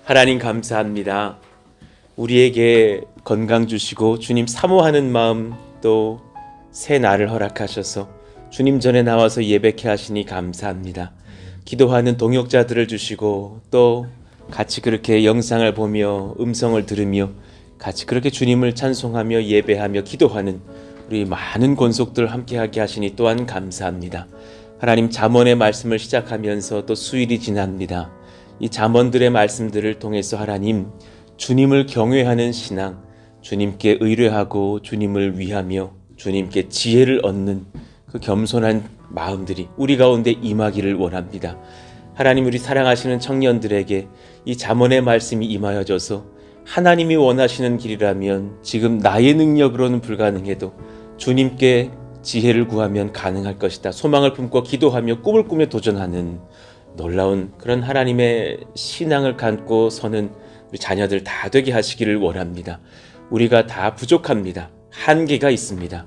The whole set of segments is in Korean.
하나님 감사합니다. 우리에게 건강 주시고 주님 사모하는 마음 또 새 날을 허락하셔서 주님 전에 나와서 예배케 하시니 감사합니다. 기도하는 동역자들을 주시고 또 같이 그렇게 영상을 보며 음성을 들으며 같이 그렇게 주님을 찬송하며 예배하며 기도하는 우리 많은 권속들 함께하게 하시니 또한 감사합니다. 하나님 잠언의 말씀을 시작하면서 또 수일이 지납니다. 이 잠언들의 말씀들을 통해서 하나님 주님을 경외하는 신앙, 주님께 의뢰하고 주님을 위하며 주님께 지혜를 얻는 그 겸손한 마음들이 우리 가운데 임하기를 원합니다. 하나님 우리 사랑하시는 청년들에게 이 잠언의 말씀이 임하여져서 하나님이 원하시는 길이라면 지금 나의 능력으로는 불가능해도 주님께 지혜를 구하면 가능할 것이다. 소망을 품고 기도하며 꿈을 꾸며 도전하는 놀라운 그런 하나님의 신앙을 갖고 서는 우리 자녀들 다 되게 하시기를 원합니다. 우리가 다 부족합니다. 한계가 있습니다.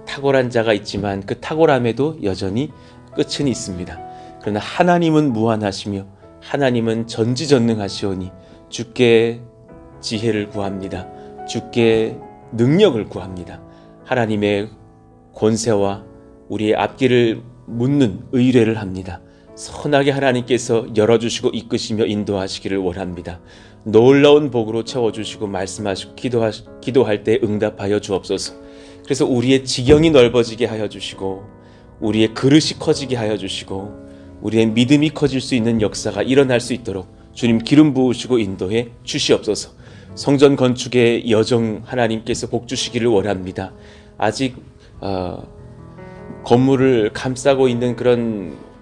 탁월한 자가 있지만 그 탁월함에도 여전히 끝은 있습니다. 그러나 하나님은 무한하시며 하나님은 전지전능하시오니 주께 지혜를 구합니다. 주께 능력을 구합니다. 하나님의 권세와 우리의 앞길을 묻는 의뢰를 합니다. 선하게 하나님께서 열어주시고 이끄시며 인도하시기를 원합니다. 놀라운 복으로 채워주시고 말씀하시고 기도할 때 응답하여 주옵소서. 그래서 우리의 지경이 넓어지게 하여 주시고 우리의 그릇이 커지게 하여 주시고 우리의 믿음이 커질 수 있는 역사가 일어날 수 있도록 주님 기름 부으시고 인도해 주시옵소서. 성전 건축의 여정 하나님께서 복 주시기를 원합니다. 아직 건물을 감싸고 있는 그런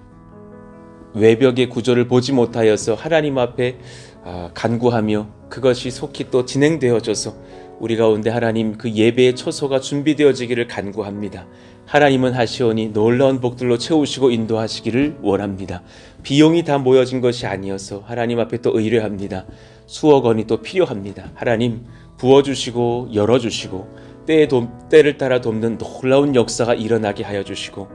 외벽의 구조를 보지 못하여서 하나님 앞에 간구하며 그것이 속히 또 진행되어져서 우리 가운데 하나님 그 예배의 초소가 준비되어지기를 간구합니다. 하나님은 하시오니 놀라운 복들로 채우시고 인도하시기를 원합니다. 비용이 다 모여진 것이 아니어서 하나님 앞에 또 의뢰합니다. 수억 원이 또 필요합니다. 하나님 부어주시고 열어주시고 때를 따라 돕는 놀라운 역사가 일어나게 하여 주시고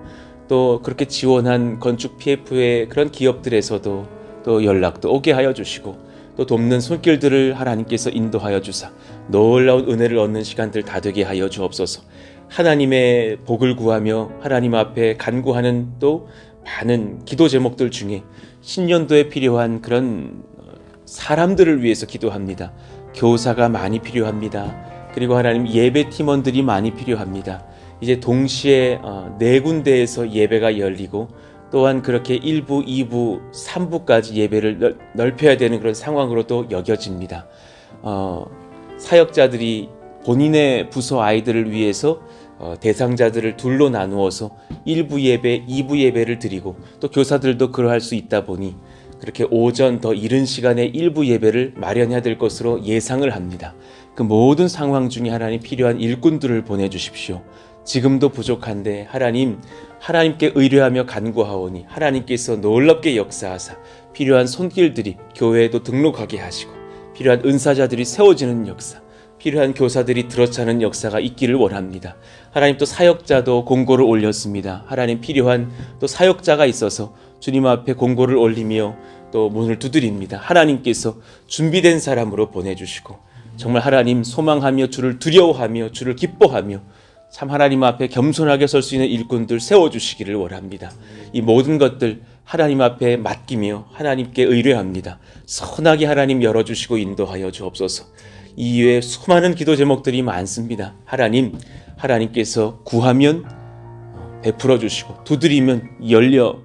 또 그렇게 지원한 건축 PF의 그런 기업들에서도 또 연락도 오게 하여 주시고 또 돕는 손길들을 하나님께서 인도하여 주사 놀라운 은혜를 얻는 시간들 다 되게 하여 주옵소서. 하나님의 복을 구하며 하나님 앞에 간구하는 또 많은 기도 제목들 중에 신년도에 필요한 그런 사람들을 위해서 기도합니다. 교사가 많이 필요합니다. 그리고 하나님 예배 팀원들이 많이 필요합니다. 이제 동시에 4군데에서 예배가 열리고 또한 그렇게 1부, 2부, 3부까지 예배를 넓혀야 되는 그런 상황으로도 여겨집니다. 사역자들이 본인의 부서 아이들을 위해서 대상자들을 둘로 나누어서 1부 예배, 2부 예배를 드리고 또 교사들도 그러할 수 있다 보니 그렇게 오전 더 이른 시간에 1부 예배를 마련해야 될 것으로 예상을 합니다. 그 모든 상황 중에 하나님 필요한 일꾼들을 보내주십시오. 지금도 부족한데 하나님께 의뢰하며 간구하오니 하나님께서 놀랍게 역사하사 필요한 손길들이 교회에도 등록하게 하시고 필요한 은사자들이 세워지는 역사, 필요한 교사들이 들어차는 역사가 있기를 원합니다. 하나님 또 사역자도 공고를 올렸습니다. 하나님 필요한 또 사역자가 있어서 주님 앞에 공고를 올리며 또 문을 두드립니다. 하나님께서 준비된 사람으로 보내주시고 정말 하나님 소망하며 주를 두려워하며 주를 기뻐하며 참 하나님 앞에 겸손하게 설 수 있는 일꾼들 세워주시기를 원합니다. 이 모든 것들 하나님 앞에 맡기며 하나님께 의뢰합니다. 선하게 하나님 열어주시고 인도하여 주옵소서. 이외에 수많은 기도 제목들이 많습니다. 하나님께서 구하면 베풀어 주시고 두드리면 열려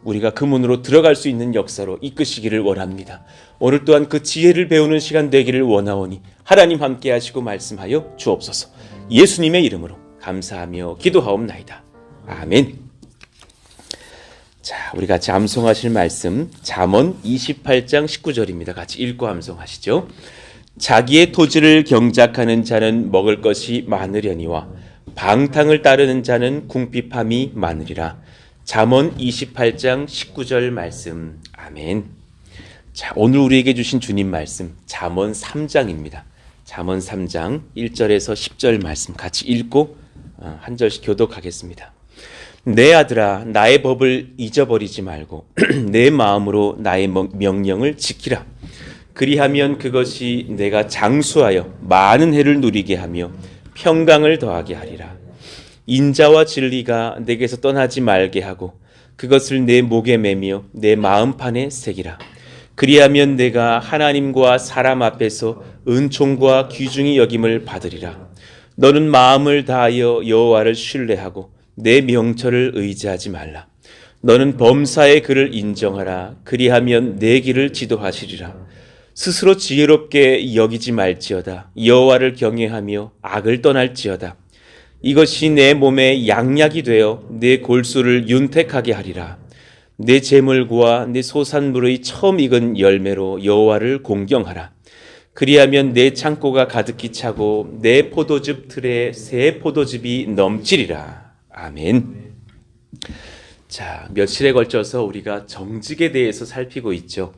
우리가 그 문으로 들어갈 수 있는 역사로 이끄시기를 원합니다. 오늘 또한 그 지혜를 배우는 시간 되기를 원하오니 하나님 함께 하시고 말씀하여 주옵소서. 예수님의 이름으로 감사하며 기도하옵나이다. 아멘. 자, 우리 같이 암송하실 말씀 잠언 28장 19절입니다. 같이 읽고 암송하시죠. 자기의 토지를 경작하는 자는 먹을 것이 많으려니와 방탕을 따르는 자는 궁핍함이 많으리라. 잠언 28장 19절 말씀. 아멘. 자, 오늘 우리에게 주신 주님 말씀 잠언 3장입니다. 잠언 3장 1절에서 10절 말씀 같이 읽고 한 절씩 교독하겠습니다. 내 아들아 나의 법을 잊어버리지 말고 내 마음으로 나의 명령을 지키라. 그리하면 그것이 내가 장수하여 많은 해를 누리게 하며 평강을 더하게 하리라. 인자와 진리가 내게서 떠나지 말게 하고 그것을 내 목에 매며 내 마음판에 새기라. 그리하면 내가 하나님과 사람 앞에서 은총과 귀중히 여김을 받으리라. 너는 마음을 다하여 여호와를 신뢰하고 내 명철을 의지하지 말라. 너는 범사의 그를 인정하라. 그리하면 내 길을 지도하시리라. 스스로 지혜롭게 여기지 말지어다. 여호와를 경외하며 악을 떠날지어다. 이것이 내 몸에 양약이 되어 내 골수를 윤택하게 하리라. 내 재물과 내 소산물의 처음 익은 열매로 여호와를 공경하라. 그리하면 내 창고가 가득히 차고 내 포도즙 틀에 새 포도즙이 넘치리라. 아멘. 자, 며칠에 걸쳐서 우리가 정직에 대해서 살피고 있죠.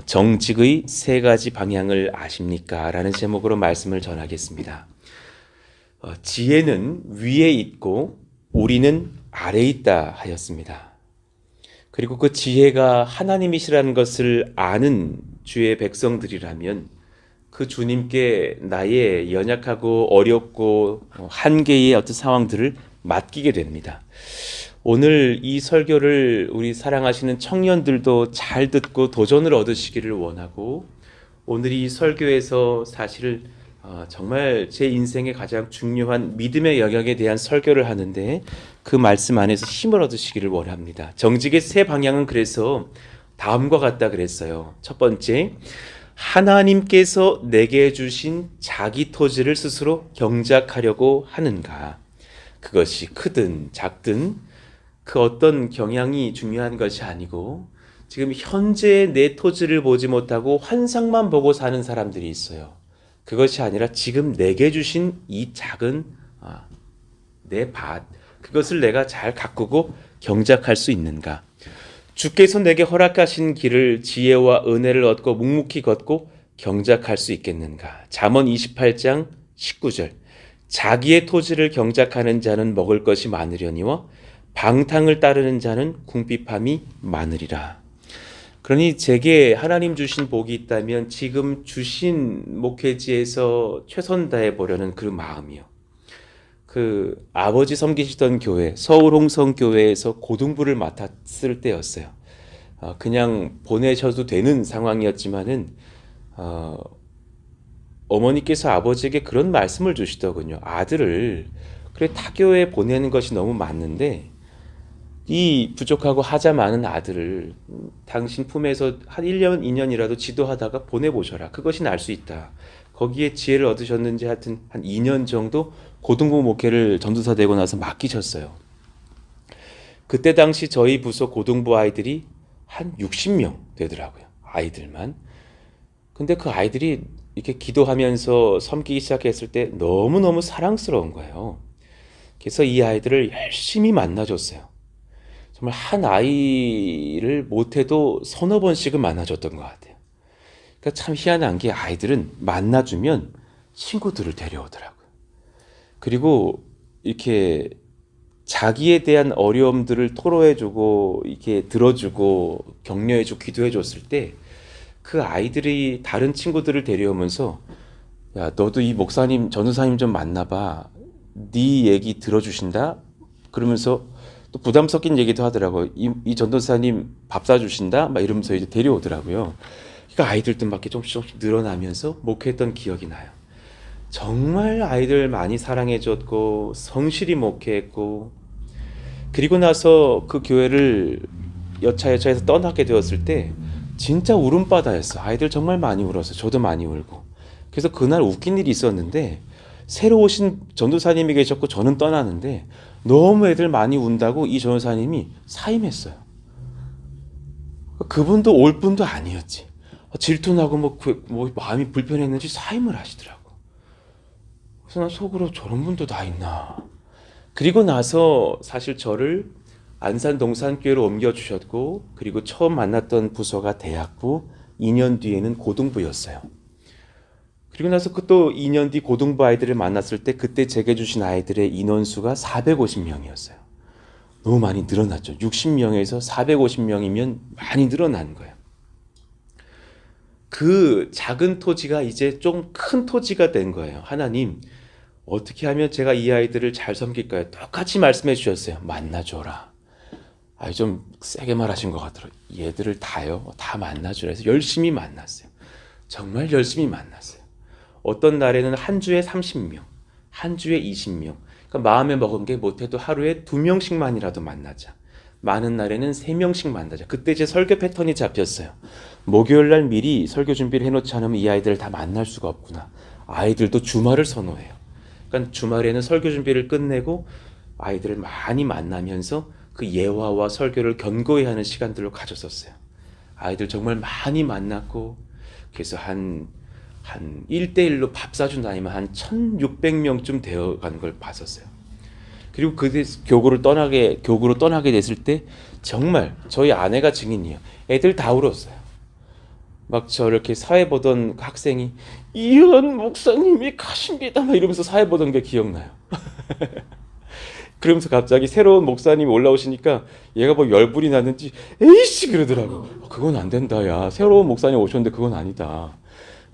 정직의 세 가지 방향을 아십니까? 라는 제목으로 말씀을 전하겠습니다. 지혜는 위에 있고 우리는 아래에 있다 하였습니다. 그리고 그 지혜가 하나님이시라는 것을 아는 주의 백성들이라면 그 주님께 나의 연약하고 어렵고 한계의 어떤 상황들을 맡기게 됩니다. 오늘 이 설교를 우리 사랑하시는 청년들도 잘 듣고 도전을 얻으시기를 원하고, 오늘 이 설교에서 사실 정말 제 인생의 가장 중요한 믿음의 영역에 대한 설교를 하는데 그 말씀 안에서 힘을 얻으시기를 원합니다. 정직의 세 방향은 그래서 다음과 같다 그랬어요. 첫 번째, 하나님께서 내게 주신 자기 토지를 스스로 경작하려고 하는가? 그것이 크든 작든 그 어떤 경향이 중요한 것이 아니고, 지금 현재 내 토지를 보지 못하고 환상만 보고 사는 사람들이 있어요. 그것이 아니라 지금 내게 주신 이 작은 내 밭, 그것을 내가 잘 가꾸고 경작할 수 있는가? 주께서 내게 허락하신 길을 지혜와 은혜를 얻고 묵묵히 걷고 경작할 수 있겠는가? 잠언 28장 19절. 자기의 토지를 경작하는 자는 먹을 것이 많으려니와 방탕을 따르는 자는 궁핍함이 많으리라. 그러니 제게 하나님 주신 복이 있다면 지금 주신 목회지에서 최선 다해 보려는 그 마음이요. 그 아버지 섬기시던 교회, 서울 홍성교회에서 고등부를 맡았을 때였어요. 그냥 보내셔도 되는 상황이었지만은 어머니께서 아버지에게 그런 말씀을 주시더군요. 아들을 그래 타교에 보내는 것이 너무 많은데 이 부족하고 하자 많은 아들을 당신 품에서 한 1년, 2년이라도 지도하다가 보내보셔라. 그것이 날 수 있다. 거기에 지혜를 얻으셨는지 하여튼 한 2년 정도 고등부 목회를 전도사 되고 나서 맡기셨어요. 그때 당시 저희 부서 고등부 아이들이 한 60명 되더라고요. 아이들만. 근데 그 아이들이 이렇게 기도하면서 섬기기 시작했을 때 너무너무 사랑스러운 거예요. 그래서 이 아이들을 열심히 만나줬어요. 정말 한 아이를 못해도 서너 번씩은 만나줬던 것 같아요. 그러니까 참 희한한 게 아이들은 만나주면 친구들을 데려오더라고요. 그리고 이렇게 자기에 대한 어려움들을 토로해주고 이렇게 들어주고 격려해주고 기도해줬을 때 그 아이들이 다른 친구들을 데려오면서 야 너도 이 목사님 전도사님 좀 만나봐. 네 얘기 들어주신다. 그러면서 또 부담 섞인 얘기도 하더라고요. 이 전도사님 밥 사주신다? 막 이러면서 이제 데려오더라고요. 그러니까 아이들도 막 이렇게 조금씩 늘어나면서 목회했던 기억이 나요. 정말 아이들 많이 사랑해줬고 성실히 목회했고, 그리고 나서 그 교회를 여차여차해서 떠나게 되었을 때 진짜 울음바다였어. 아이들 정말 많이 울어서 저도 많이 울고. 그래서 그날 웃긴 일이 있었는데 새로 오신 전도사님이 계셨고 저는 떠나는데 너무 애들 많이 운다고 이 전도사님이 사임했어요. 그분도 올 분도 아니었지. 질투나고 뭐 마음이 불편했는지 사임을 하시더라고. 그래서 난 속으로 저런 분도 다 있나. 그리고 나서 사실 저를 안산 동산교회로 옮겨주셨고, 그리고 처음 만났던 부서가 대학부, 2년 뒤에는 고등부였어요. 그리고 나서 또 2년 뒤 고등부 아이들을 만났을 때 그때 제게 주신 아이들의 인원수가 450명이었어요. 너무 많이 늘어났죠. 60명에서 450명이면 많이 늘어난 거예요. 그 작은 토지가 이제 좀 큰 토지가 된 거예요. 하나님, 어떻게 하면 제가 이 아이들을 잘 섬길까요? 똑같이 말씀해 주셨어요. 만나줘라. 좀 세게 말하신 것 같더라고요. 얘들을 다요? 다 만나주라 해서 열심히 만났어요. 정말 열심히 만났어요. 어떤 날에는 한 주에 30명, 한 주에 20명. 그러니까 마음에 먹은 게 못해도 하루에 2명씩만이라도 만나자. 많은 날에는 3명씩 만나자. 그때 제 설교 패턴이 잡혔어요. 목요일 날 미리 설교 준비를 해놓지 않으면 이 아이들을 다 만날 수가 없구나. 아이들도 주말을 선호해요. 그러니까 주말에는 설교 준비를 끝내고 아이들을 많이 만나면서 그 예화와 설교를 견고히 하는 시간들로 가졌었어요. 아이들 정말 많이 만났고, 그래서 한 1대1로 밥 사준 아이면 한 1600명쯤 되어가는 걸 봤었어요. 그리고 그때 교구로 떠나게 됐을 때 정말 저희 아내가 증인이에요. 애들 다 울었어요. 막 저렇게 사회 보던 학생이 이현 목사님이 가십니다 막 이러면서 사회 보던 게 기억나요. 그러면서 갑자기 새로운 목사님이 올라오시니까 얘가 뭐 열불이 났는지 에이씨 그러더라고. 그건 안 된다 야. 새로운 목사님 오셨는데 그건 아니다.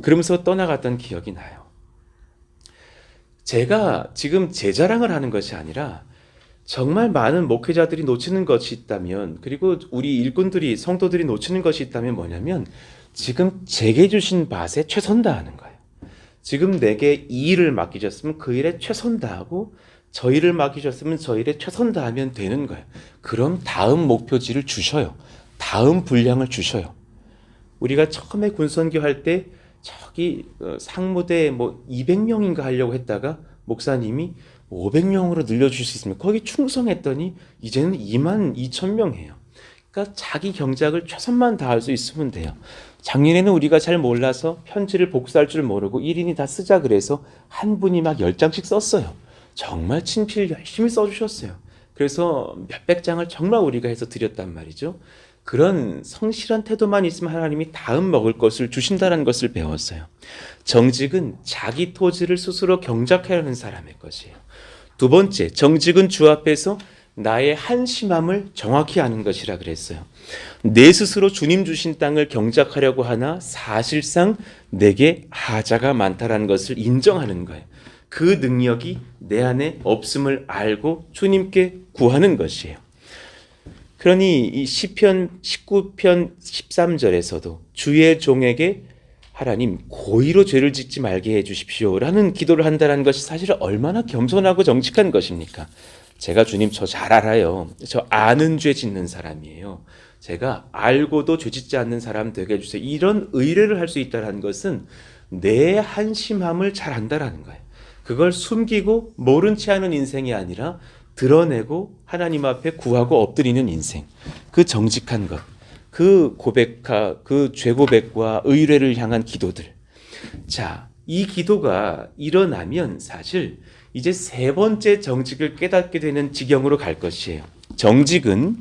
그러면서 떠나갔던 기억이 나요. 제가 지금 제 자랑을 하는 것이 아니라 정말 많은 목회자들이 놓치는 것이 있다면, 그리고 우리 일꾼들이 성도들이 놓치는 것이 있다면 뭐냐면 지금 제게 주신 밭에 최선 다하는 거예요. 지금 내게 이 일을 맡기셨으면 그 일에 최선 다하고 저 일을 맡기셨으면 저 일에 최선 다하면 되는 거예요. 그럼 다음 목표지를 주셔요. 다음 분량을 주셔요. 우리가 처음에 군선교 할 때 저기 상무대 뭐 200명인가 하려고 했다가 목사님이 500명으로 늘려줄 수 있으면 거기 충성했더니 이제는 22,000명 해요. 그러니까 자기 경작을 최선만 다할 수 있으면 돼요. 작년에는 우리가 잘 몰라서 편지를 복사할 줄 모르고 1인이 다 쓰자 그래서 한 분이 막 10장씩 썼어요. 정말 친필 열심히 써주셨어요. 그래서 몇백 장을 정말 우리가 해서 드렸단 말이죠. 그런 성실한 태도만 있으면 하나님이 다음 먹을 것을 주신다는 것을 배웠어요. 정직은 자기 토지를 스스로 경작하려는 사람의 것이에요. 두 번째, 정직은 주 앞에서 나의 한심함을 정확히 아는 것이라 그랬어요. 내 스스로 주님 주신 땅을 경작하려고 하나 사실상 내게 하자가 많다라는 것을 인정하는 거예요. 그 능력이 내 안에 없음을 알고 주님께 구하는 것이에요. 그러니 이 시편 19편 13절에서도 주의 종에게 하나님 고의로 죄를 짓지 말게 해주십시오 라는 기도를 한다는 것이 사실 얼마나 겸손하고 정직한 것입니까? 제가 주님 저 잘 알아요. 저 아는 죄 짓는 사람이에요. 제가 알고도 죄 짓지 않는 사람 되게 해주세요. 이런 의뢰를 할 수 있다는 것은 내 한심함을 잘 안다라는 거예요. 그걸 숨기고 모른 채 하는 인생이 아니라 드러내고 하나님 앞에 구하고 엎드리는 인생. 그 정직한 것, 그 죄 고백과 의뢰를 향한 기도들. 자, 이 기도가 일어나면 사실 이제 세 번째 정직을 깨닫게 되는 지경으로 갈 것이에요. 정직은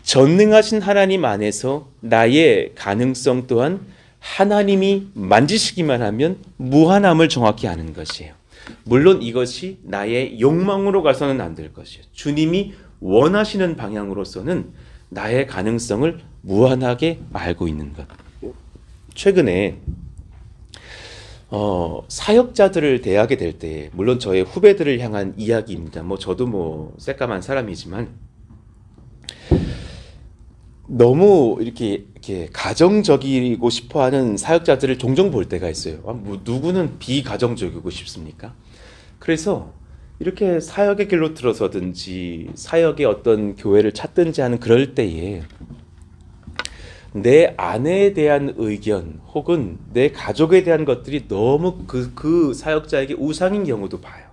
전능하신 하나님 안에서 나의 가능성 또한 하나님이 만지시기만 하면 무한함을 정확히 아는 것이에요. 물론 이것이 나의 욕망으로 가서는 안 될 것이에요. 주님이 원하시는 방향으로서는 나의 가능성을 무한하게 알고 있는 것. 최근에 사역자들을 대하게 될 때, 물론 저의 후배들을 향한 이야기입니다. 저도 새까만 사람이지만 너무 이렇게 가정적이고 싶어하는 사역자들을 종종 볼 때가 있어요. 누구는 비가정적이고 싶습니까? 그래서 이렇게 사역의 길로 들어서든지 사역의 어떤 교회를 찾든지 하는 그럴 때에 내 아내에 대한 의견 혹은 내 가족에 대한 것들이 너무 그 사역자에게 우상인 경우도 봐요.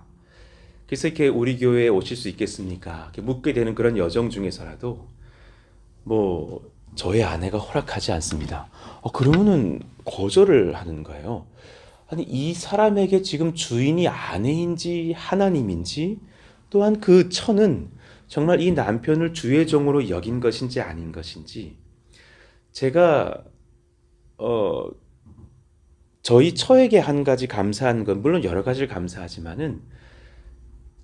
그래서 이렇게 우리 교회에 오실 수 있겠습니까? 이렇게 묻게 되는 그런 여정 중에서라도 저의 아내가 허락하지 않습니다. 그러면은 거절을 하는 거예요. 아니, 이 사람에게 지금 주인이 아내인지 하나님인지, 또한 그 처는 정말 이 남편을 주의 종으로 여긴 것인지 아닌 것인지, 제가 저희 처에게 한 가지 감사한 건, 물론 여러 가지를 감사하지만은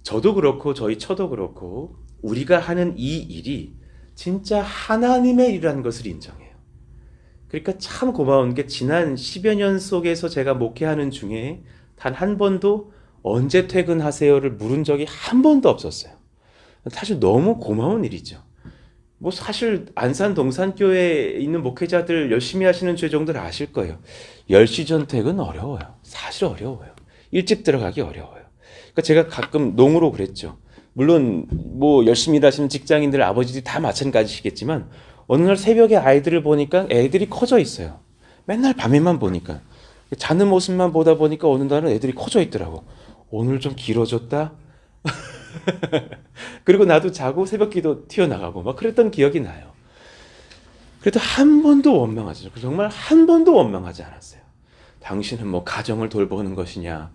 저도 그렇고 저희 처도 그렇고 우리가 하는 이 일이 진짜 하나님의 일이라는 것을 인정해요. 그러니까 참 고마운 게 지난 10여 년 속에서 제가 목회하는 중에 단 한 번도 언제 퇴근하세요를 물은 적이 한 번도 없었어요. 사실 너무 고마운 일이죠. 뭐 사실 안산 동산교회에 있는 목회자들 열심히 하시는 죄종들 아실 거예요. 10시 전 퇴근 어려워요. 사실 어려워요. 일찍 들어가기 어려워요. 그러니까 제가 가끔 농으로 그랬죠. 물론 뭐 열심히 일하시는 직장인들 아버지들이 다 마찬가지시겠지만 어느 날 새벽에 아이들을 보니까 애들이 커져 있어요. 맨날 밤에만 보니까 자는 모습만 보다 보니까 어느 날은 애들이 커져 있더라고. 오늘 좀 길어졌다. 그리고 나도 자고 새벽기도 튀어나가고 막 그랬던 기억이 나요. 그래도 한 번도 원망하지, 정말 한 번도 원망하지 않았어요. 당신은 뭐 가정을 돌보는 것이냐,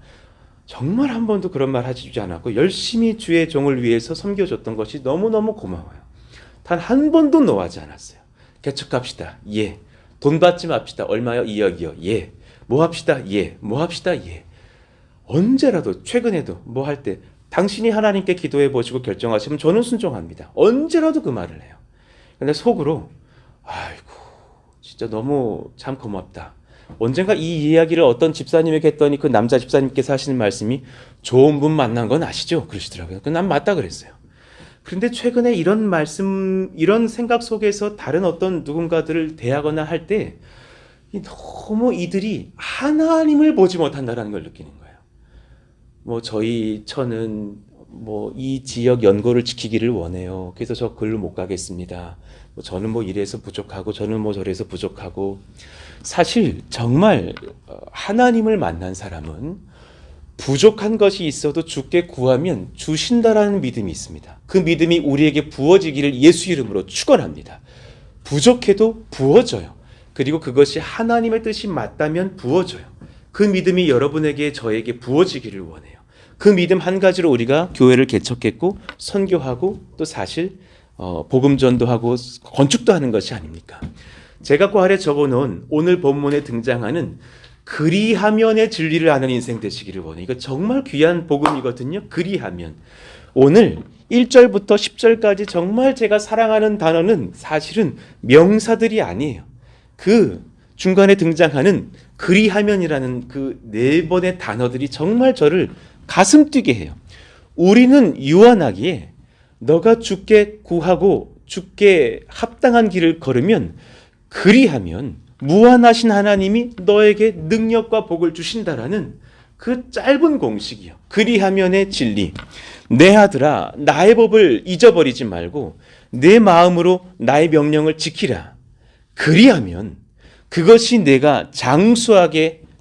정말 한 번도 그런 말 하지 않았고 열심히 주의 종을 위해서 섬겨줬던 것이 너무너무 고마워요. 단 한 번도 노하지 않았어요. 개척합시다. 예. 돈 받지 맙시다. 얼마요? 2억이요. 예. 뭐 합시다. 예. 뭐 합시다. 예. 언제라도 최근에도 뭐 할 때 당신이 하나님께 기도해 보시고 결정하시면 저는 순종합니다. 언제라도 그 말을 해요. 근데 속으로 아이고 진짜 너무 참 고맙다. 언젠가 이 이야기를 어떤 집사님에게 했더니 그 남자 집사님께서 하시는 말씀이 좋은 분 만난 건 아시죠? 그러시더라고요. 난 맞다 그랬어요. 그런데 최근에 이런 말씀, 이런 생각 속에서 다른 어떤 누군가들을 대하거나 할 때 너무 이들이 하나님을 보지 못한다는 걸 느끼는 거예요. 뭐 저희 처는 뭐 이 지역 연고를 지키기를 원해요. 그래서 저 글로 못 가겠습니다. 뭐 저는 뭐 이래서 부족하고 저는 뭐 저래서 부족하고. 사실 정말 하나님을 만난 사람은 부족한 것이 있어도 주께 구하면 주신다라는 믿음이 있습니다. 그 믿음이 우리에게 부어지기를 예수 이름으로 축원합니다. 부족해도 부어져요. 그리고 그것이 하나님의 뜻이 맞다면 부어져요. 그 믿음이 여러분에게 저에게 부어지기를 원해요. 그 믿음 한 가지로 우리가 교회를 개척했고 선교하고 또 사실 복음 전도하고 건축도 하는 것이 아닙니까? 제가 그 아래 적어놓은 오늘 본문에 등장하는 그리하면의 진리를 아는 인생 되시기를 원해요. 이거 정말 귀한 복음이거든요. 그리하면. 오늘 1절부터 10절까지 정말 제가 사랑하는 단어는 사실은 명사들이 아니에요. 그 중간에 등장하는 그리하면이라는 그 네 번의 단어들이 정말 저를 가슴 뛰게 해요. 우리는 유한하기에 너가 주께 구하고 주께 합당한 길을 걸으면 그리하면 무한하신 하나님이 너에게 능력과 복을 주신다라는 그 짧은 공식이요. 그리하면의 진리. 내 아들아 나의 법을 잊어버리지 말고 내 마음으로 나의 명령을 지키라. 그리하면 그것이 내가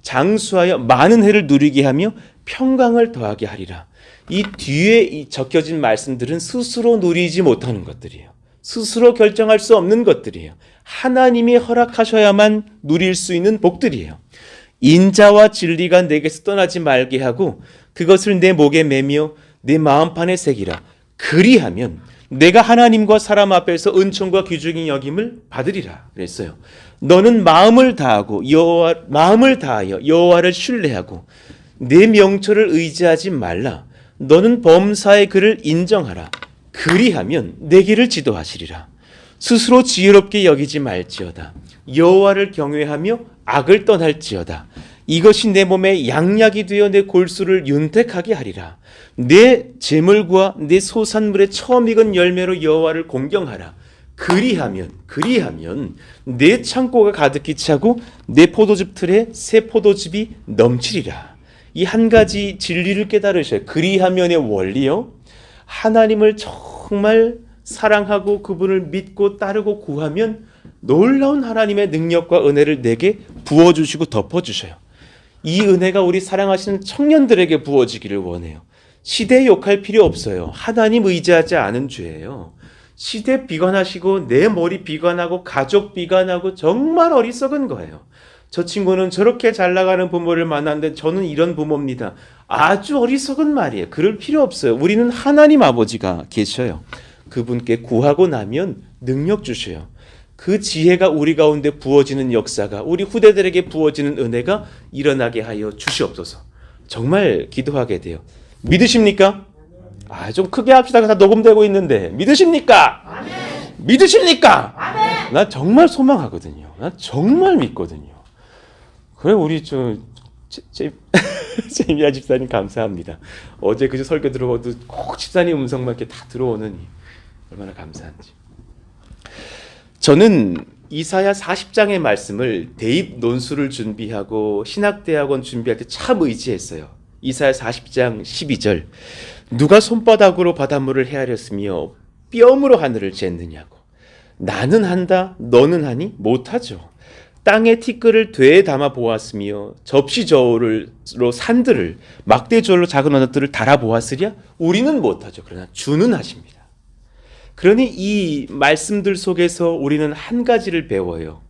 장수하여 많은 해를 누리게 하며 평강을 더하게 하리라. 이 뒤에 적혀진 말씀들은 스스로 누리지 못하는 것들이에요. 스스로 결정할 수 없는 것들이에요. 하나님이 허락하셔야만 누릴 수 있는 복들이에요. 인자와 진리가 내게서 떠나지 말게 하고 그것을 내 목에 매며 내 마음판에 새기라. 그리하면 내가 하나님과 사람 앞에서 은총과 귀중히 여김을 받으리라 그랬어요. 너는 마음을 다하여 여호와를 신뢰하고 내 명철을 의지하지 말라. 너는 범사의 그를 인정하라. 그리하면 내 길을 지도하시리라. 스스로 지혜롭게 여기지 말지어다. 여호와를 경외하며 악을 떠날지어다. 이것이 내 몸에 양약이 되어 내 골수를 윤택하게 하리라. 내 재물과 내 소산물의 처음 익은 열매로 여호와를 공경하라. 그리하면 내 창고가 가득히 차고 내 포도즙 틀에 새 포도즙이 넘치리라. 이 한 가지 진리를 깨달으셔요. 그리하면의 원리요. 하나님을 정말 사랑하고 그분을 믿고 따르고 구하면 놀라운 하나님의 능력과 은혜를 내게 부어주시고 덮어주셔요. 이 은혜가 우리 사랑하시는 청년들에게 부어지기를 원해요. 시대에 욕할 필요 없어요. 하나님 의지하지 않은 죄예요. 시대 비관하시고 내 머리 비관하고 가족 비관하고 정말 어리석은 거예요. 저 친구는 저렇게 잘 나가는 부모를 만났는데 저는 이런 부모입니다. 아주 어리석은 말이에요. 그럴 필요 없어요. 우리는 하나님 아버지가 계셔요. 그분께 구하고 나면 능력 주셔요. 그 지혜가 우리 가운데 부어지는 역사가 우리 후대들에게 부어지는 은혜가 일어나게 하여 주시옵소서. 정말 기도하게 돼요. 믿으십니까? 좀 크게 합시다. 다 녹음되고 있는데 믿으십니까? 아멘. 믿으십니까? 아멘. 난 정말 소망하거든요. 난 정말 믿거든요. 그래 우리 제미야 집사님 감사합니다. 어제 그저 설교 들어봐도 꼭 집사님 음성만 이렇게 다 들어오느니 얼마나 감사한지. 저는 이사야 40장의 말씀을 대입 논술을 준비하고 신학대학원 준비할 때 참 의지했어요. 이사야 40장 12절 누가 손바닥으로 바닷물을 헤아렸으며 뼘으로 하늘을 쟀느냐고. 나는 한다 너는 하니 못하죠. 땅에 티끌을 되에 담아 보았으며 접시 저울로 산들을 막대 저울로 작은 언덕들을 달아 보았으랴. 우리는 못하죠. 그러나 주는 하십니다. 그러니 이 말씀들 속에서 우리는 한 가지를 배워요.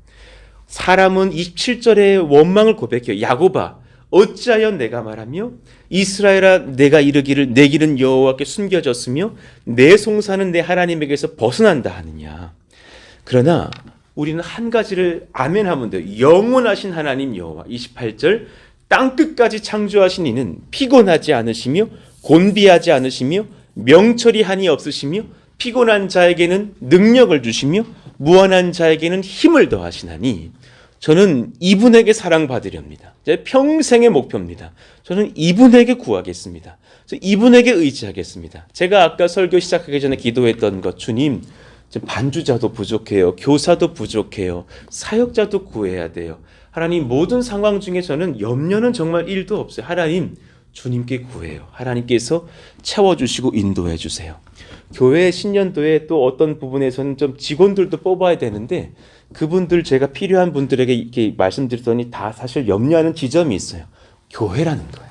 사람은 27절에 원망을 고백해요. 야곱아 어찌하여 내가 말하며 이스라엘아 내가 이르기를 내 길은 여호와께 숨겨졌으며 내 송사는 내 하나님에게서 벗어난다 하느냐. 그러나 우리는 한 가지를 아멘하면 돼요. 영원하신 하나님 여호와. 28절 땅끝까지 창조하신 이는 피곤하지 않으시며 곤비하지 않으시며 명철이 한이 없으시며 피곤한 자에게는 능력을 주시며 무한한 자에게는 힘을 더하시나니 저는 이분에게 사랑받으렵니다. 제 평생의 목표입니다. 저는 이분에게 구하겠습니다. 이분에게 의지하겠습니다. 제가 아까 설교 시작하기 전에 기도했던 것, 주님 반주자도 부족해요. 교사도 부족해요. 사역자도 구해야 돼요. 하나님 모든 상황 중에 저는 염려는 정말 1도 없어요. 하나님 주님께 구해요. 하나님께서 채워주시고 인도해 주세요. 교회 신년도에 또 어떤 부분에서는 좀 직원들도 뽑아야 되는데 그분들 제가 필요한 분들에게 이렇게 말씀드렸더니 다 사실 염려하는 지점이 있어요. 교회라는 거예요.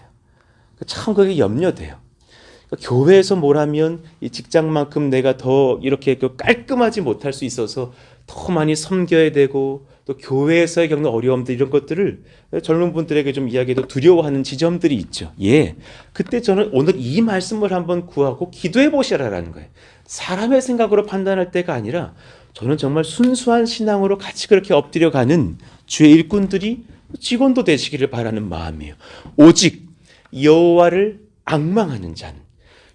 참 그게 염려돼요. 교회에서 뭘 하면 이 직장만큼 내가 더 이렇게 깔끔하지 못할 수 있어서 더 많이 섬겨야 되고 또 교회에서의 겪는 어려움들 이런 것들을 젊은 분들에게 좀 이야기해도 두려워하는 지점들이 있죠. 예, 그때 저는 오늘 이 말씀을 한번 구하고 기도해 보시라라는 거예요. 사람의 생각으로 판단할 때가 아니라 저는 정말 순수한 신앙으로 같이 그렇게 엎드려가는 주의 일꾼들이 직원도 되시기를 바라는 마음이에요. 오직 여호와를 앙망하는 자는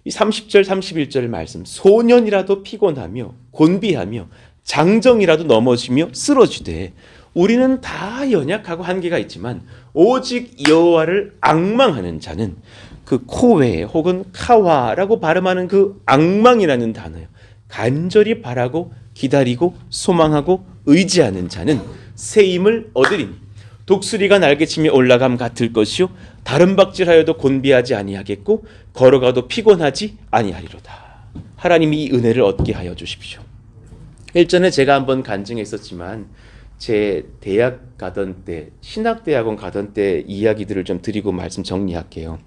이 30절 31절 말씀 소년이라도 피곤하며 곤비하며 장정이라도 넘어지며 쓰러지되 우리는 다 연약하고 한계가 있지만 오직 여호와를 앙망하는 자는 그 코웨 혹은 카와라고 발음하는 그 앙망이라는 단어요. 간절히 바라고 기다리고 소망하고 의지하는 자는 새 힘을 얻으리니 독수리가 날개치며 올라감 같을 것이요 다른 박질하여도 곤비하지 아니하겠고 걸어가도 피곤하지 아니하리로다. 하나님이 이 은혜를 얻게 하여 주십시오. 일전에 제가 한번 간증했었지만 제 대학 가던 때 신학대학원 가던 때 이야기들을 좀 드리고 말씀 정리할게요.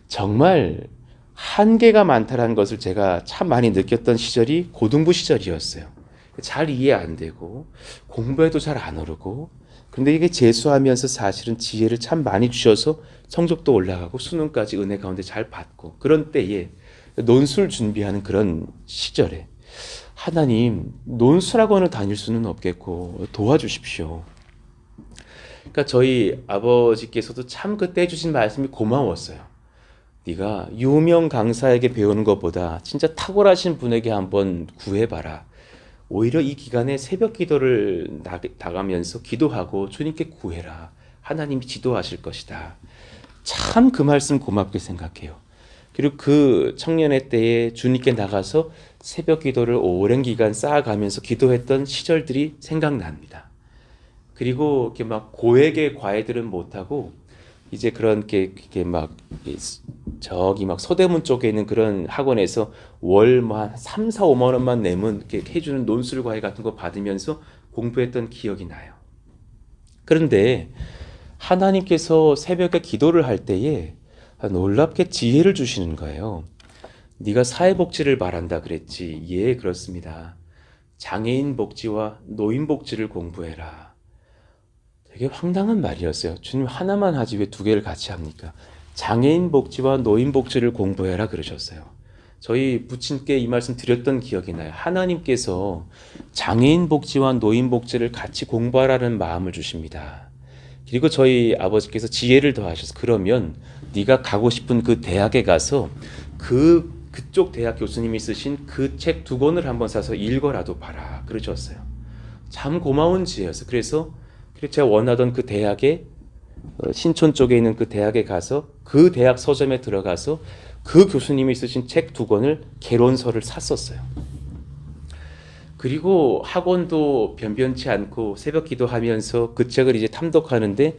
정말 한계가 많다는 것을 제가 참 많이 느꼈던 시절이 고등부 시절이었어요. 잘 이해 안 되고 공부에도 잘 안 오르고 근데 이게 재수하면서 사실은 지혜를 참 많이 주셔서 성적도 올라가고 수능까지 은혜 가운데 잘 받고 그런 때에 논술 준비하는 그런 시절에 하나님 논술학원을 다닐 수는 없겠고 도와주십시오. 그러니까 저희 아버지께서도 참 그때 해주신 말씀이 고마웠어요. 네가 유명 강사에게 배우는 것보다 진짜 탁월하신 분에게 한번 구해봐라. 오히려 이 기간에 새벽 기도를 나가면서 기도하고 주님께 구해라. 하나님이 지도하실 것이다. 참 그 말씀 고맙게 생각해요. 그리고 그 청년의 때에 주님께 나가서 새벽 기도를 오랜 기간 쌓아가면서 기도했던 시절들이 생각납니다. 그리고 이렇게 막 고액의 과외들은 못하고 이제 그런 게 막 저기 막 서대문 쪽에 있는 그런 학원에서 월 한 3, 4, 5만 원만 내면 이렇게 해주는 논술 과외 같은 거 받으면서 공부했던 기억이 나요. 그런데 하나님께서 새벽에 기도를 할 때에 놀랍게 지혜를 주시는 거예요. 네가 사회복지를 말한다 그랬지. 예, 그렇습니다. 장애인 복지와 노인 복지를 공부해라. 되게 황당한 말이었어요. 주님 하나만 하지 왜 두 개를 같이 합니까? 장애인 복지와 노인 복지를 공부해라 그러셨어요. 저희 부친께 이 말씀 드렸던 기억이 나요. 하나님께서 장애인 복지와 노인 복지를 같이 공부하라는 마음을 주십니다. 그리고 저희 아버지께서 지혜를 더하셔서 그러면 네가 가고 싶은 그 대학에 가서 그쪽 대학 교수님이 쓰신 그 책 2권을 한번 사서 읽어라도 봐라 그러셨어요. 참 고마운 지혜였어요. 그래서 제가 원하던 그 대학에 신촌 쪽에 있는 그 대학에 가서 그 대학 서점에 들어가서 그 교수님이 쓰신 책 2권을 개론서를 샀었어요. 그리고 학원도 변변치 않고 새벽 기도하면서 그 책을 이제 탐독하는데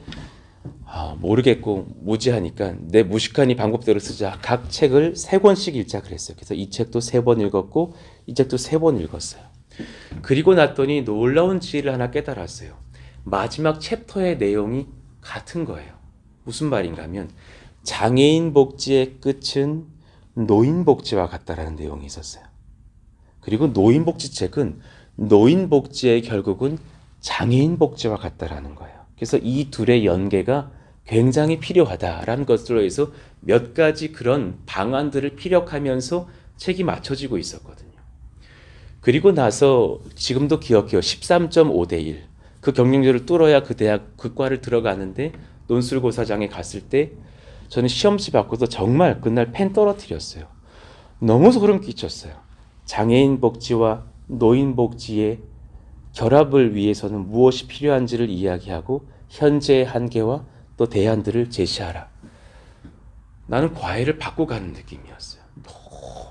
모르겠고 무지하니까 내 무식한 이 방법대로 쓰자. 각 책을 3권씩 읽자 그랬어요. 그래서 이 책도 3번 읽었고 이 책도 3번 읽었어요. 그리고 났더니 놀라운 지혜를 하나 깨달았어요. 마지막 챕터의 내용이 같은 거예요. 무슨 말인가 하면 장애인 복지의 끝은 노인 복지와 같다라는 내용이 있었어요. 그리고 노인 복지 책은 노인 복지의 결국은 장애인 복지와 같다라는 거예요. 그래서 이 둘의 연계가 굉장히 필요하다라는 것으로 해서 몇 가지 그런 방안들을 피력하면서 책이 맞춰지고 있었거든요. 그리고 나서 지금도 기억해요. 13.5대 1. 그 경쟁률을 뚫어야 그 대학 그 과를 들어가는데 논술고사장에 갔을 때 저는 시험지 받고도 정말 그날 펜 떨어뜨렸어요. 너무 소름 끼쳤어요. 장애인 복지와 노인 복지의 결합을 위해서는 무엇이 필요한지를 이야기하고 현재의 한계와 또 대안들을 제시하라. 나는 과외를 받고 가는 느낌이었어요.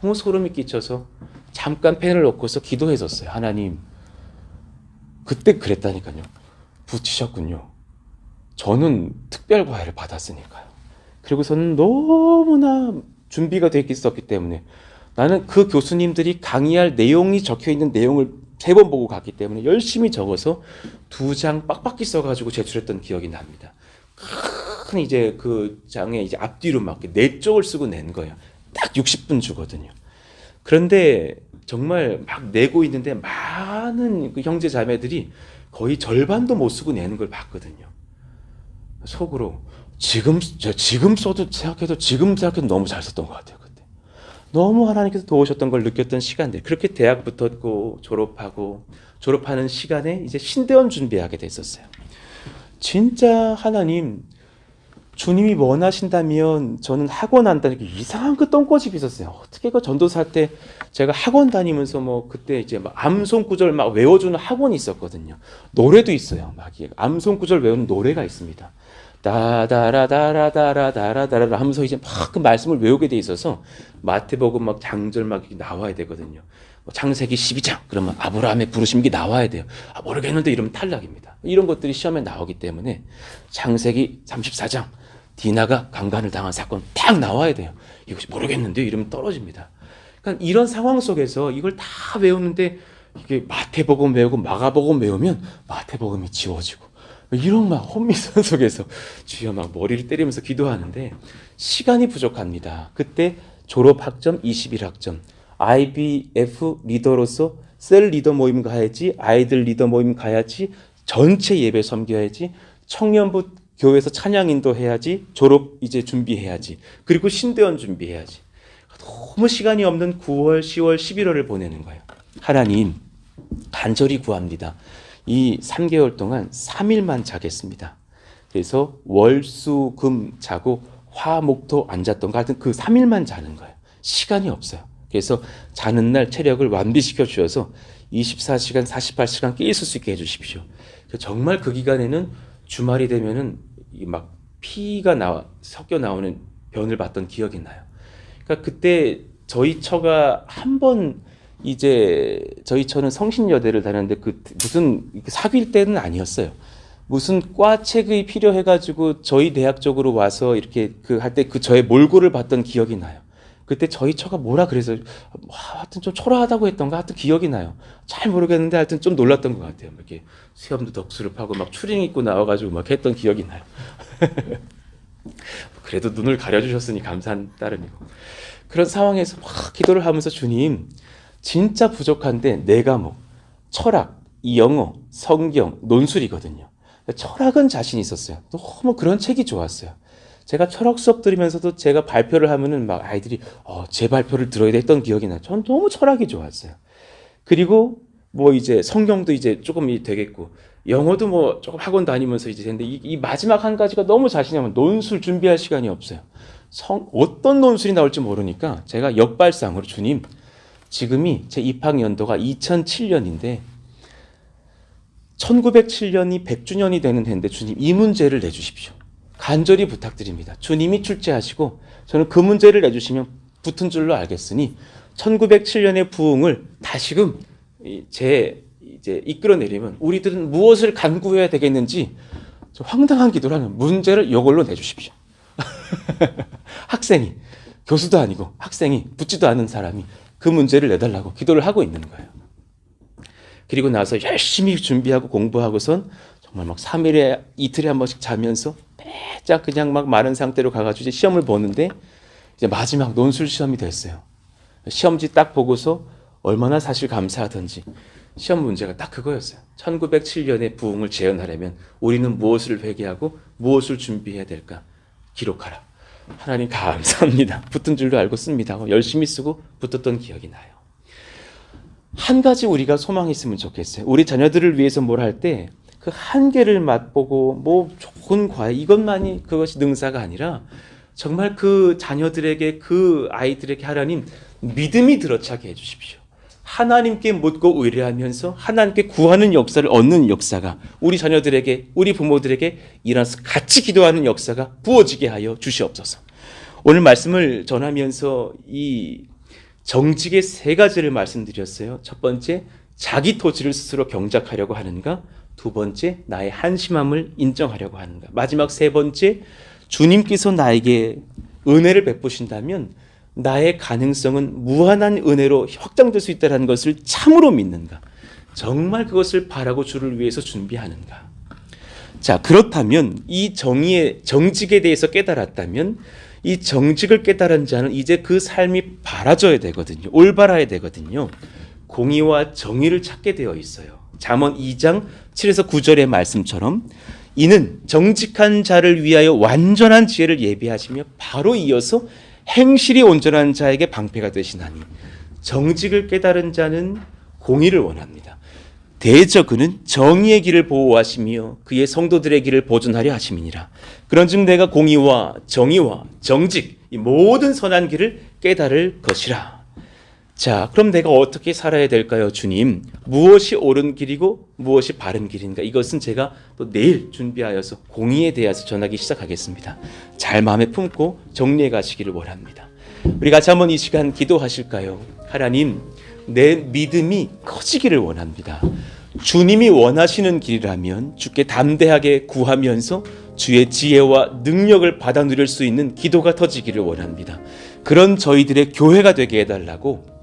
너무 소름이 끼쳐서 잠깐 펜을 놓고서 기도했었어요. 하나님, 그때 그랬다니까요. 붙이셨군요. 저는 특별 과외를 받았으니까요. 그리고서는 너무나 준비가 되어 있었기 때문에 나는 그 교수님들이 강의할 내용이 적혀있는 내용을 3번 보고 갔기 때문에 열심히 적어서 2장 빡빡히 써가지고 제출했던 기억이 납니다. 큰 이제 그 장에 이제 앞뒤로 막 4쪽을 쓰고 낸 거예요. 딱 60분 주거든요. 그런데 정말 막 내고 있는데 많은 그 형제 자매들이 거의 절반도 못 쓰고 내는 걸 봤거든요. 속으로 지금 생각해도 너무 잘 썼던 것 같아요. 그때 너무 하나님께서 도우셨던 걸 느꼈던 시간들. 그렇게 대학 붙었고 졸업하는 시간에 이제 신대원 준비하게 됐었어요. 진짜 하나님, 주님이 원하신다면 저는 학원 한다는 게 이상한 그 똥꼬집이 있었어요. 어떻게 그 전도사 때 제가 학원 다니면서 뭐 그때 이제 막 암송 구절 막 외워주는 학원이 있었거든요. 노래도 있어요. 막 암송 구절 외우는 노래가 있습니다. 다다라다라다라다라다라 하면서 이제 막 그 말씀을 외우게 돼 있어서 마태복음 막 장절 막 나와야 되거든요. 창세기 12장 그러면 아브라함의 부르심이 나와야 돼요. 모르겠는데 이러면 탈락입니다. 이런 것들이 시험에 나오기 때문에 창세기 34장 디나가 강간을 당한 사건 딱 나와야 돼요. 이것이 모르겠는데 이러면 떨어집니다. 그러니까 이런 상황 속에서 이걸 다 외우는데 이게 마태복음 외우고 마가복음 외우면 마태복음이 지워지고 이런 막 혼미선 속에서 주여 막 머리를 때리면서 기도하는데 시간이 부족합니다. 그때 졸업 학점 21학점, IBF 리더로서 셀 리더 모임 가야지, 아이들 리더 모임 가야지, 전체 예배 섬겨야지, 청년부 교회에서 찬양 인도해야지, 졸업 이제 준비해야지, 그리고 신대원 준비해야지. 너무 시간이 없는 9월, 10월, 11월을 보내는 거예요. 하나님, 간절히 구합니다. 이 3개월 동안 3일만 자겠습니다. 그래서 월, 수, 금 자고 화, 목, 토 안 잤던 거 하여튼 그 3일만 자는 거예요. 시간이 없어요. 그래서 자는 날 체력을 완비시켜 주셔서 24시간, 48시간 깨 있을 수 있게 해주십시오. 정말 그 기간에는 주말이 되면은 막 피가 섞여 나오는 변을 봤던 기억이 나요. 그러니까 그때 저희 처가 한번 이제 저희 처는 성신여대를 다녔는데 그 무슨 사귈 때는 아니었어요. 무슨 과책이 필요해가지고 저희 대학 쪽으로 와서 이렇게 그 할 때 그 저의 몰골을 봤던 기억이 나요. 그때 저희 처가 뭐라 그래서 하여튼 좀 초라하다고 했던가 하여튼 기억이 나요. 잘 모르겠는데 하여튼 좀 놀랐던 것 같아요. 이렇게 수염도 덕수룩하고 막 추링 입고 나와가지고 막 했던 기억이 나요. 그래도 눈을 가려주셨으니 감사한 따름이고 그런 상황에서 막 기도를 하면서 주님 진짜 부족한데 4과목 철학, 영어, 성경, 논술이거든요. 철학은 자신 있었어요. 너무 그런 책이 좋았어요. 제가 철학 수업 들으면서도 제가 발표를 하면은 막 아이들이 제 발표를 들어야 돼 했던 기억이 나요. 전 너무 철학이 좋았어요. 그리고 뭐 이제 성경도 이제 조금 되겠고 영어도 뭐 조금 학원 다니면서 이제 했는데 이 마지막 한 가지가 너무 자신이 없는 논술 준비할 시간이 없어요. 어떤 논술이 나올지 모르니까 제가 역발상으로 주님 지금이 제 입학 연도가 2007년인데 1907년이 100주년이 되는 해인데 주님 이 문제를 내주십시오. 간절히 부탁드립니다. 주님이 출제하시고 저는 그 문제를 내주시면 붙은 줄로 알겠으니 1907년의 부흥을 다시금 이제 이끌어내려면 우리들은 무엇을 간구해야 되겠는지 황당한 기도를 하는 문제를 이걸로 내주십시오. 학생이, 교수도 아니고 학생이, 붙지도 않은 사람이 그 문제를 내달라고 기도를 하고 있는 거예요. 그리고 나서 열심히 준비하고 공부하고선 정말 막 3일에 이틀에 한 번씩 자면서 빼짝 그냥 막 마른 상태로 가가지고 이제 시험을 보는데 이제 마지막 논술 시험이 됐어요. 시험지 딱 보고서 얼마나 사실 감사하던지 시험 문제가 딱 그거였어요. 1907년의 부흥을 재현하려면 우리는 무엇을 회개하고 무엇을 준비해야 될까? 기록하라. 하나님 감사합니다. 붙은 줄도 알고 씁니다. 열심히 쓰고 붙었던 기억이 나요. 한 가지 우리가 소망이 있으면 좋겠어요. 우리 자녀들을 위해서 뭘 할 때 그 한계를 맛보고 뭐 좋은 과외 이것만이 그것이 능사가 아니라 정말 그 자녀들에게 그 아이들에게 하나님 믿음이 들어차게 해주십시오. 하나님께 묻고 의뢰하면서 하나님께 구하는 역사를 얻는 역사가 우리 자녀들에게 우리 부모들에게 일어나서 같이 기도하는 역사가 부어지게 하여 주시옵소서. 오늘 말씀을 전하면서 이 정직의 세 가지를 말씀드렸어요. 첫 번째, 자기 토지를 스스로 경작하려고 하는가? 두 번째, 나의 한심함을 인정하려고 하는가? 마지막 세 번째, 주님께서 나에게 은혜를 베푸신다면 나의 가능성은 무한한 은혜로 확장될 수 있다는 것을 참으로 믿는가? 정말 그것을 바라고 주를 위해서 준비하는가? 자, 그렇다면 이 정직에 대해서 깨달았다면 이 정직을 깨달은 자는 이제 그 삶이 바라져야 되거든요. 올바라야 되거든요. 공의와 정의를 찾게 되어 있어요. 잠언 2장 7에서 9절의 말씀처럼 이는 정직한 자를 위하여 완전한 지혜를 예비하시며 바로 이어서 행실이 온전한 자에게 방패가 되시나니 정직을 깨달은 자는 공의를 원합니다. 대저 그는 정의의 길을 보호하시며 그의 성도들의 길을 보존하려 하심이니라. 그런즉 내가 공의와 정의와 정직 이 모든 선한 길을 깨달을 것이라. 자, 그럼 내가 어떻게 살아야 될까요, 주님? 무엇이 옳은 길이고 무엇이 바른 길인가? 이것은 제가 또 내일 준비하여서 공의에 대해서 전하기 시작하겠습니다. 잘 마음에 품고 정리해 가시기를 원합니다. 우리 같이 한번 이 시간 기도하실까요? 하나님, 내 믿음이 커지기를 원합니다. 주님이 원하시는 길이라면 주께 담대하게 구하면서 주의 지혜와 능력을 받아 누릴 수 있는 기도가 터지기를 원합니다. 그런 저희들의 교회가 되게 해달라고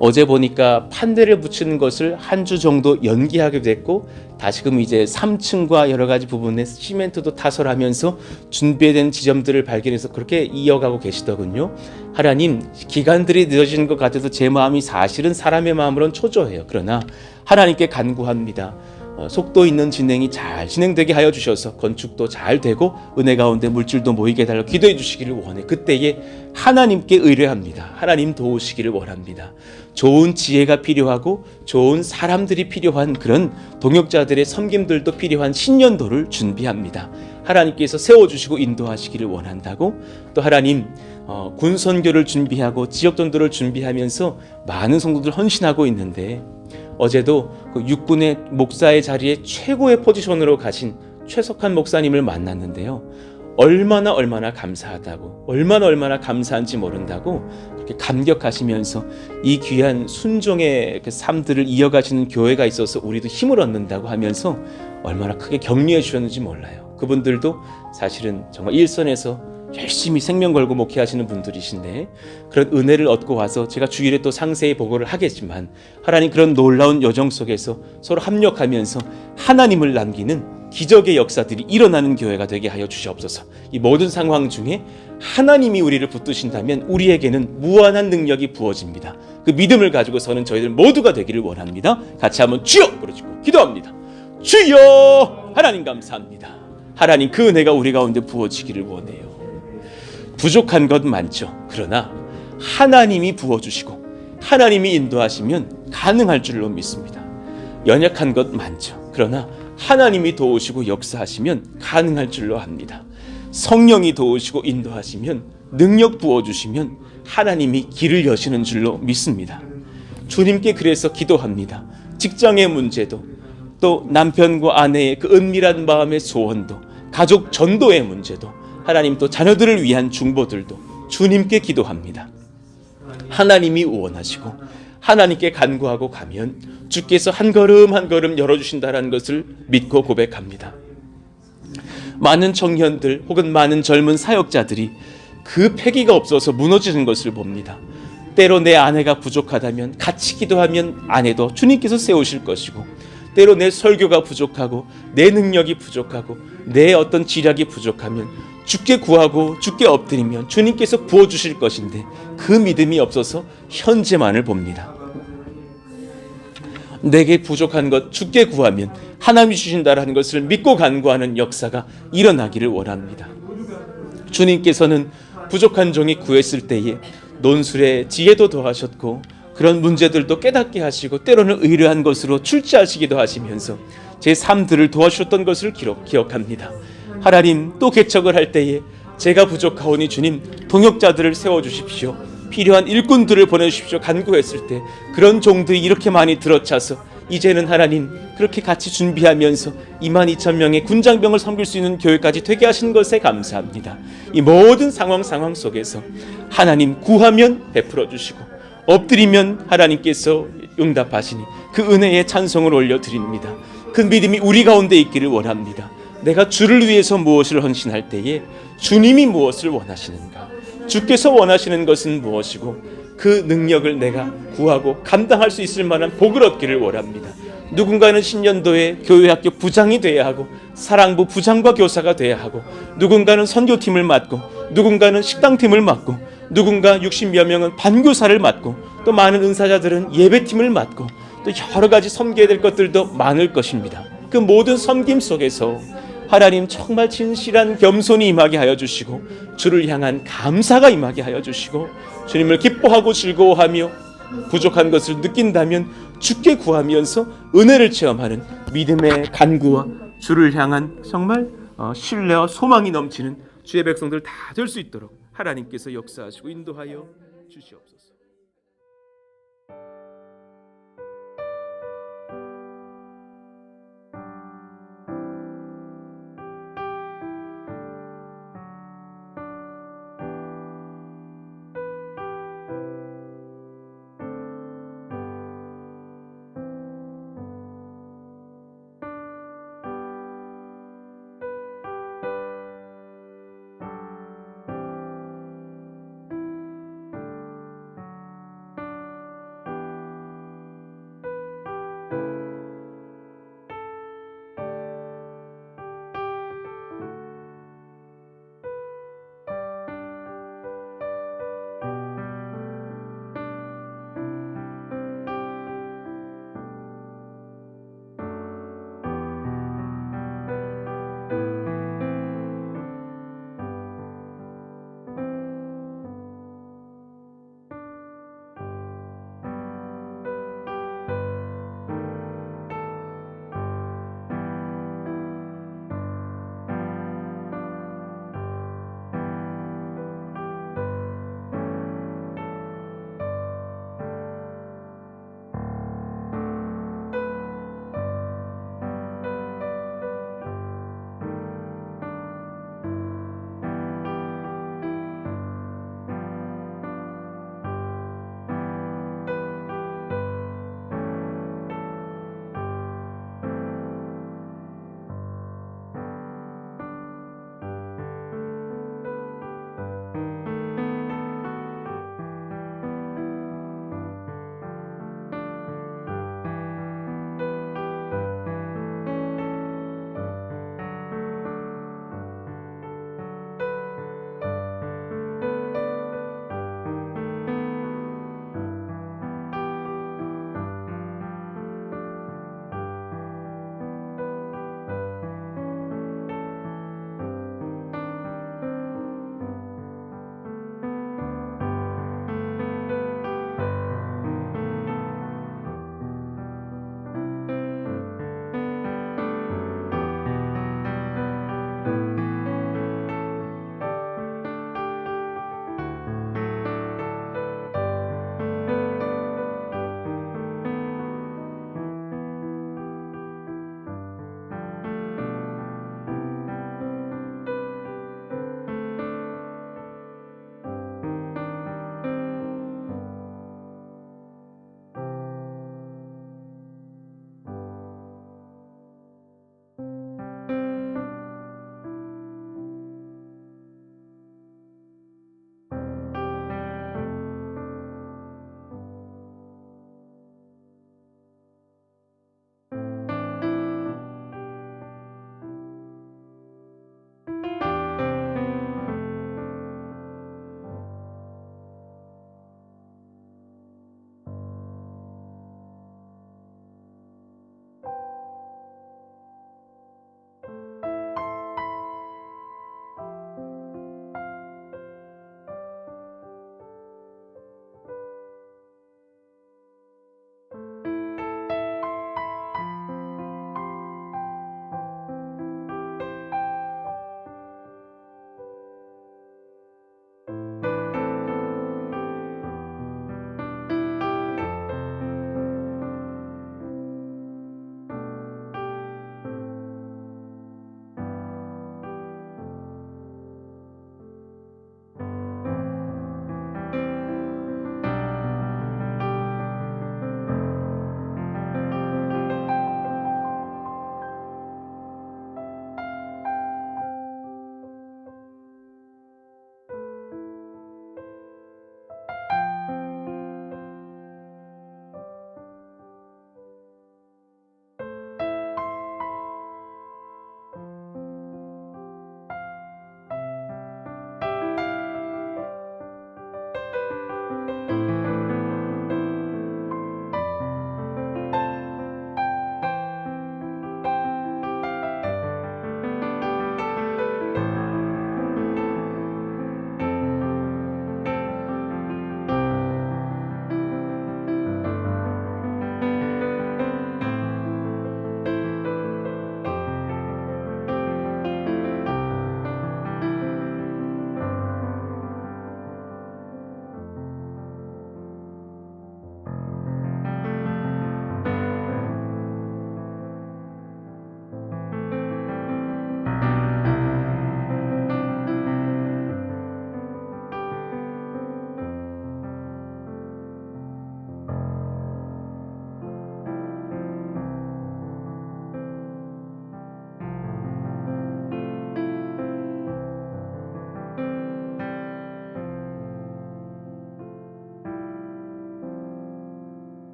어제 보니까 판대를 붙이는 것을 한 주 정도 연기하게 됐고 다시금 이제 3층과 여러 가지 부분에 시멘트도 타설하면서 준비된 지점들을 발견해서 그렇게 이어가고 계시더군요. 하나님, 기간들이 늦어지는 것 같아서 제 마음이 사실은 사람의 마음으로는 초조해요. 그러나 하나님께 간구합니다. 속도 있는 진행이 잘 진행되게 하여 주셔서 건축도 잘 되고 은혜 가운데 물질도 모이게 해달라고 기도해 주시기를 원해. 그때에 하나님께 의뢰합니다. 하나님 도우시기를 원합니다. 좋은 지혜가 필요하고 좋은 사람들이 필요한 그런 동역자들의 섬김들도 필요한 신년도를 준비합니다. 하나님께서 세워주시고 인도하시기를 원한다고. 또 하나님 군선교를 준비하고 지역전도를 준비하면서 많은 성도들 헌신하고 있는데 어제도 그 육군의 목사의 자리에 최고의 포지션으로 가신 최석한 목사님을 만났는데요. 얼마나 감사하다고, 얼마나 감사한지 모른다고 그렇게 감격하시면서 이 귀한 순종의 그 삶들을 이어가시는 교회가 있어서 우리도 힘을 얻는다고 하면서 얼마나 크게 격려해 주셨는지 몰라요. 그분들도 사실은 정말 일선에서 열심히 생명 걸고 목회하시는 분들이신데 그런 은혜를 얻고 와서 제가 주일에 또 상세히 보고를 하겠지만 하나님 그런 놀라운 여정 속에서 서로 합력하면서 하나님을 남기는 기적의 역사들이 일어나는 교회가 되게 하여 주시옵소서. 이 모든 상황 중에 하나님이 우리를 붙드신다면 우리에게는 무한한 능력이 부어집니다. 그 믿음을 가지고서는 저희들 모두가 되기를 원합니다. 같이 한번 주여 부르시고 기도합니다. 주여! 하나님 감사합니다. 하나님 그 은혜가 우리 가운데 부어지기를 원해요. 부족한 것 많죠. 그러나 하나님이 부어주시고 하나님이 인도하시면 가능할 줄로 믿습니다. 연약한 것 많죠. 그러나 하나님이 도우시고 역사하시면 가능할 줄로 압니다. 성령이 도우시고 인도하시면 능력 부어주시면 하나님이 길을 여시는 줄로 믿습니다. 주님께 그래서 기도합니다. 직장의 문제도 또 남편과 아내의 그 은밀한 마음의 소원도, 가족 전도의 문제도, 하나님 또 자녀들을 위한 중보들도 주님께 기도합니다. 하나님이 원하시고 하나님께 간구하고 가면 주께서 한 걸음 한 걸음 열어주신다는 것을 믿고 고백합니다. 많은 청년들 혹은 많은 젊은 사역자들이 그 패기가 없어서 무너지는 것을 봅니다. 때로 내 아내가 부족하다면 같이 기도하면 아내도 주님께서 세우실 것이고, 때로 내 설교가 부족하고 내 능력이 부족하고 내 어떤 지략이 부족하면 주께 구하고 주께 엎드리면 주님께서 부어주실 것인데, 그 믿음이 없어서 현재만을 봅니다. 내게 부족한 것 주께 구하면 하나님이 주신다라는 것을 믿고 간구하는 역사가 일어나기를 원합니다. 주님께서는 부족한 종이 구했을 때에 논술에 지혜도 더하셨고 그런 문제들도 깨닫게 하시고 때로는 의뢰한 것으로 출제하시기도 하시면서 제 삶들을 도와주셨던 것을 기억합니다. 하나님 또 개척을 할 때에 제가 부족하오니 주님 동역자들을 세워주십시오, 필요한 일꾼들을 보내주십시오 간구했을 때 그런 종들이 이렇게 많이 들어차서 이제는 하나님 그렇게 같이 준비하면서 22,000명의 군장병을 섬길 수 있는 교회까지 되게 하신 것에 감사합니다. 이 모든 상황 속에서 하나님 구하면 베풀어 주시고 엎드리면 하나님께서 응답하시니 그 은혜에 찬송을 올려드립니다. 그 믿음이 우리 가운데 있기를 원합니다. 내가 주를 위해서 무엇을 헌신할 때에 주님이 무엇을 원하시는가, 주께서 원하시는 것은 무엇이고 그 능력을 내가 구하고 감당할 수 있을 만한 복을 얻기를 원합니다. 누군가는 신년도에 교회학교 부장이 돼야 하고 사랑부 부장과 교사가 돼야 하고, 누군가는 선교팀을 맡고 누군가는 식당팀을 맡고 누군가 60여 명은 반교사를 맡고 또 많은 은사자들은 예배팀을 맡고 또 여러 가지 섬겨야 될 것들도 많을 것입니다. 그 모든 섬김 속에서 하나님 정말 진실한 겸손이 임하게 하여 주시고 주를 향한 감사가 임하게 하여 주시고 주님을 기뻐하고 즐거워하며 부족한 것을 느낀다면 주께 구하면서 은혜를 체험하는 믿음의 간구와 주를 향한 정말 신뢰와 소망이 넘치는 주의 백성들 다 될 수 있도록 하나님께서 역사하시고 인도하여 주시옵소서.